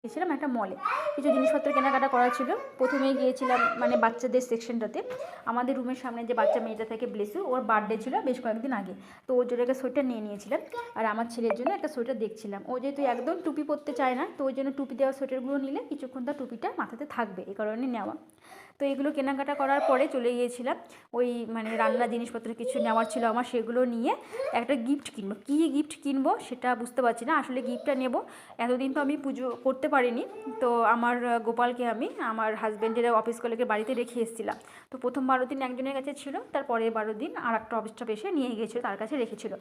গিয়েছিলাম একটা মলে, কিছু জিনিসপত্র কেনাকাটা করা ছিল। প্রথমেই গিয়েছিলাম মানে বাচ্চাদের সেকশনটাতে। আমাদের রুমের সামনে যে বাচ্চা মেয়েটা থাকে ব্লেসু, ওর বার্থডে ছিল বেশ কয়েকদিন আগে, তো ওর জন্য একটা সোয়েটার নিয়ে নিয়েছিলাম। আর আমার ছেলের জন্য একটা সোয়েটার দেখছিলাম। ও যেহেতু একদম টুপি পরতে চায় না, তো ওই জন্য টুপি দেওয়া সোয়েটারগুলো নিলে কিছুক্ষণ তার টুপিটা মাথাতে থাকবে, এই কারণে নেওয়া। তো এগুলো কেনাকাটা করার পরে চলে গিয়েছিলাম ওই মানে রান্নার জিনিসপত্র কিছু নেওয়ার ছিল আমার, সেগুলো নিয়ে একটা গিফট কিনবো। কী গিফট কিনবো সেটা বুঝতে পারছি না, আসলে গিফটটা নেব। এতদিন তো আমি পুজো করতে পারিনি, তো আমার গোপালকে আমি আমার হাজব্যান্ডের অফিস কলিগের বাড়িতে রেখে এসেছিলাম। তো প্রথম 12 দিন একজনের কাছে ছিল, তার পরের 12 দিন আর একটা অফিস স্টাফ এসে নিয়ে গিয়েছিলো, তার কাছে রেখেছিল।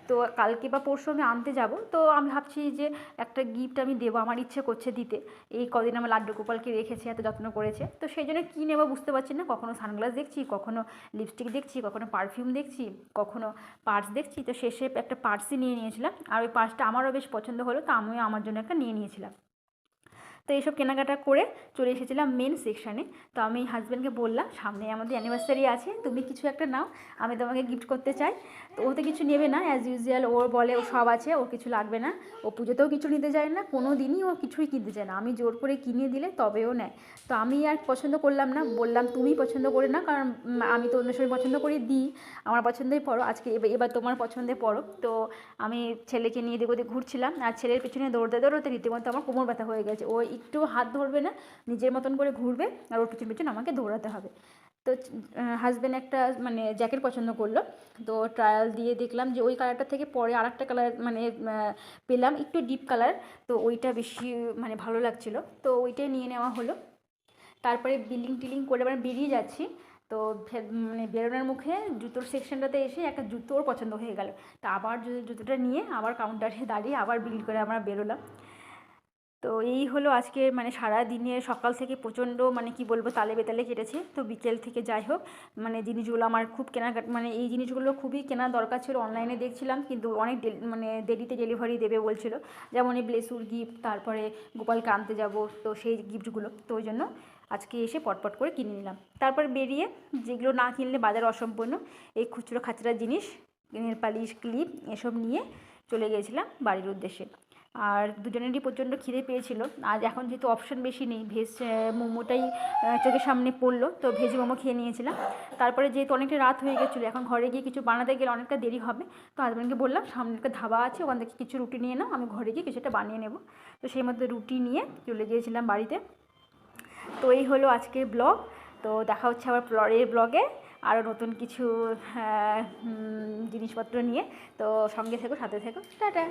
তো কালকে বা পরশু আমি আনতে যাব, তো আমি ভাবছি যে একটা গিফট আমি দেবো, আমার ইচ্ছে করছে দিতে। এই কদিন আমার লাড্ডু গোপালকে রেখেছে, এত যত্ন করেছে, তো সেই জন্য কী নেবো বুঝতে পারছি না। কখনো সানগ্লাস দেখছি, কখনো লিপস্টিক দেখছি, কখনো পারফিউম দেখছি, কখনো পার্স দেখছি। তো শেষে একটা পার্সই নিয়ে নিয়েছিলাম, আর ওই পার্সটা আমারও বেশ পছন্দ হলো, তো আমিও আমার জন্য একটা নিয়ে নিয়েছিলাম। তো এইসব কেনাকাটা করে চলে এসেছিলাম মেন সেকশানে। তো আমি হাজব্যান্ডকে বললাম, সামনে আমাদের অ্যানিভার্সারি আছে, তুমি কিছু একটা নাও, আমি তোমাকে গিফট করতে চাই। তো ও তো কিছু নেবে না, অ্যাজ ইউজুয়াল ওর বলে ও সব আছে, ওর কিছু লাগবে না। ও পুজোতেও কিছু নিতে চায় না, কোনো দিনই ও কিছুই কিনতে চায় না, আমি জোর করে কিনে দিলে তবেও নেয়। তো আমি আর পছন্দ করলাম না, বললাম তুমি পছন্দ করে না, কারণ আমি তো অন্য সময় পছন্দ করে দিই, আমার পছন্দই পড়ো, আজকে এবার তোমার পছন্দে পড়ো। তো আমি ছেলেকে নিয়ে এদিক ওদিক ঘুরছিলাম, আর ছেলের পিছনে দৌড়তে দৌড়তে রীতিমতো আমার কোমর ব্যথা হয়ে গেছে। ও একটু হাত ধরবে না, নিজের মতন করে ঘুরবে, আর ওর পিছন পিছন আমাকে দৌড়াতে হবে। তো হাজব্যান্ড একটা মানে জ্যাকেট পছন্দ করলো, তো ট্রায়াল দিয়ে দেখলাম যে ওই কালারটা থেকে পরে আর একটা কালার মানে পেলাম একটু ডিপ কালার, তো ওইটা বেশি মানে ভালো লাগছিলো, তো ওইটাই নিয়ে নেওয়া হলো। তারপরে বিলিং টিলিং করে আবার বেরিয়ে যাচ্ছি, তো মানে বেরোনোর মুখে জুতোর সেকশনটাতে এসে একটা জুতোর পছন্দ হয়ে গেল। তা আবার জুতোটা নিয়ে আবার কাউন্টারে দাঁড়িয়ে আবার বিল করে আমরা বেরোলাম। তো এই হলো আজকের মানে সারা দিনের সকাল থেকে প্রচণ্ড মানে কি বলবো তালে বেতালে কেটেছে। তো বিকেল থেকে যাই হোক মানে জিনিসগুলো আমার খুব কেনাকাটা মানে এই জিনিসগুলো খুবই কেনার দরকার ছিল, অনলাইনে দেখছিলাম কিন্তু অনেক মানে দেরিতে ডেলিভারি দেবে বলছিল, যেমন এই ব্লেসুর গিফট, তারপরে গোপালকে আনতে যাব, তো সেই গিফটগুলো, তো ওই জন্য আজকে এসে পটপট করে কিনে নিলাম। তারপর বেরিয়ে যেগুলো না কিনলে বাজার অসম্পূর্ণ, এই খুচরো খাচরা জিনিস, নেল পালিশ, ক্লিপ এসব নিয়ে চলে গিয়েছিলাম বাড়ির উদ্দেশ্যে। আর দুজনেরই প্রচণ্ড খিদে পেয়েছিল। আর এখন যেহেতু অপশন বেশি নেই, ভেজ মোমোটাই চোখের সামনে পড়লো, তো ভেজ মোমো খেয়ে নিয়েছিলাম। তারপরে যেহেতু অনেকটা রাত হয়ে গেছিলো, এখন ঘরে গিয়ে কিছু বানাতে গেলে অনেকটা দেরি হবে, তো হাজব্যান্ডকে বললাম সামনে একটা ধাবা আছে, ওখান থেকে কিছু রুটি নিয়ে নাও, আমি ঘরে গিয়ে কিছুটা বানিয়ে নেব। তো সেই মধ্যে রুটি নিয়ে চলে গিয়েছিলাম বাড়িতে। তো এই হলো আজকের ব্লগ। তো দেখা হচ্ছে আবার পরের ব্লগে আরও নতুন কিছু জিনিসপত্র নিয়ে। তো সঙ্গে থেকো, সাথে থেকো, টাটা।